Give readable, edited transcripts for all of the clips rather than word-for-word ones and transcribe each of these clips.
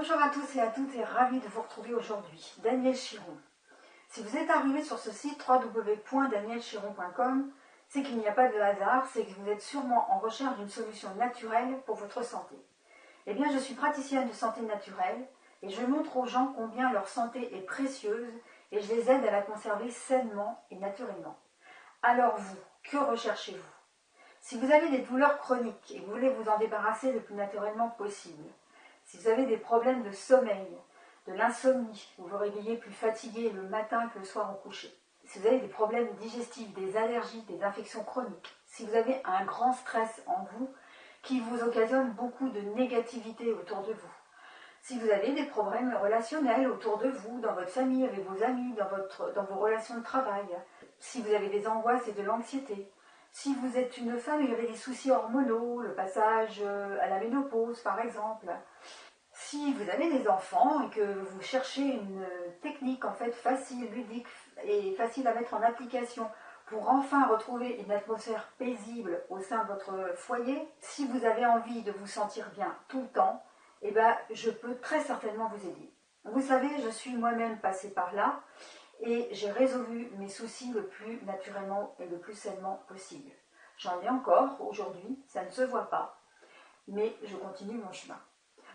Bonjour à tous et à toutes et ravi de vous retrouver aujourd'hui. Danielle Chiron. Si vous êtes arrivé sur ce site www.daniellechiron.com, c'est qu'il n'y a pas de hasard, c'est que vous êtes sûrement en recherche d'une solution naturelle pour votre santé. Eh bien, je suis praticienne de santé naturelle et je montre aux gens combien leur santé est précieuse et je les aide à la conserver sainement et naturellement. Alors vous, que recherchez-vous? Si vous avez des douleurs chroniques et que vous voulez vous en débarrasser le plus naturellement possible, si vous avez des problèmes de sommeil, de l'insomnie, vous vous réveillez plus fatigué le matin que le soir au coucher, si vous avez des problèmes digestifs, des allergies, des infections chroniques, si vous avez un grand stress en vous qui vous occasionne beaucoup de négativité autour de vous, si vous avez des problèmes relationnels autour de vous, dans votre famille, avec vos amis, dans vos relations de travail, si vous avez des angoisses et de l'anxiété, si vous êtes une femme et vous avez des soucis hormonaux, le passage à la ménopause par exemple, si vous avez des enfants et que vous cherchez une technique en fait facile, ludique et facile à mettre en application pour enfin retrouver une atmosphère paisible au sein de votre foyer, si vous avez envie de vous sentir bien tout le temps, eh ben, je peux très certainement vous aider. Vous savez, je suis moi-même passée par là et j'ai résolu mes soucis le plus naturellement et le plus sainement possible. J'en ai encore aujourd'hui, ça ne se voit pas, mais je continue mon chemin.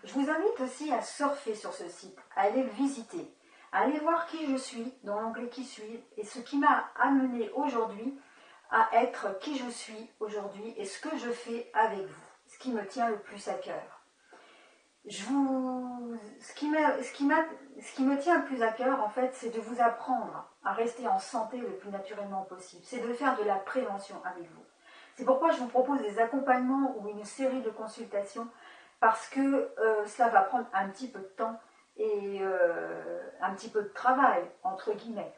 Je vous invite aussi à surfer sur ce site, à aller le visiter, à aller voir qui je suis dans l'onglet qui suit et ce qui m'a amené aujourd'hui à être qui je suis aujourd'hui et ce que je fais avec vous, ce qui me tient le plus à cœur. Ce qui me tient le plus à cœur, en fait, c'est de vous apprendre à rester en santé le plus naturellement possible. C'est de faire de la prévention avec vous. C'est pourquoi je vous propose des accompagnements ou une série de consultations, parce que cela va prendre un petit peu de temps et un petit peu de travail, entre guillemets.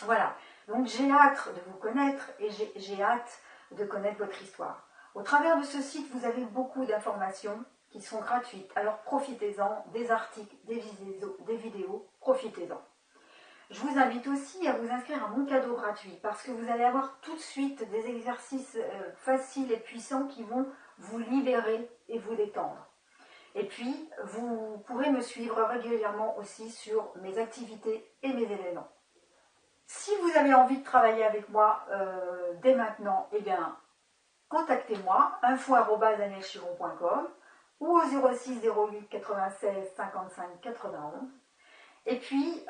Voilà. Donc j'ai hâte de vous connaître et j'ai hâte de connaître votre histoire. Au travers de ce site, vous avez beaucoup d'informations qui sont gratuites. Alors profitez-en, des articles, des vidéos, profitez-en. Je vous invite aussi à vous inscrire à mon cadeau gratuit parce que vous allez avoir tout de suite des exercices faciles et puissants qui vont vous libérer et vous détendre. Et puis, vous pourrez me suivre régulièrement aussi sur mes activités et mes événements. Si vous avez envie de travailler avec moi dès maintenant, eh bien, contactez-moi, info@daniellechiron.com ou au 06 08 96 55 91. Et puis,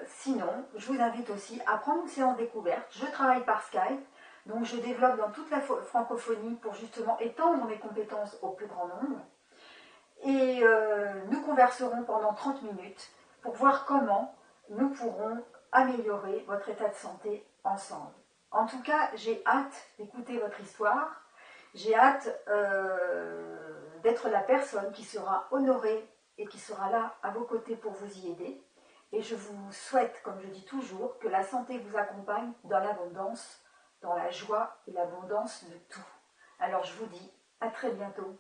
sinon, je vous invite aussi à prendre une séance découverte. Je travaille par Skype, donc je développe dans toute la francophonie pour justement étendre mes compétences au plus grand nombre. Et nous converserons pendant 30 minutes pour voir comment nous pourrons améliorer votre état de santé ensemble. En tout cas, j'ai hâte d'écouter votre histoire. J'ai hâte d'être la personne qui sera honorée et qui sera là à vos côtés pour vous y aider. Et je vous souhaite, comme je dis toujours, que la santé vous accompagne dans l'abondance, dans la joie et l'abondance de tout. Alors je vous dis à très bientôt.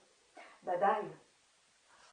Bye bye.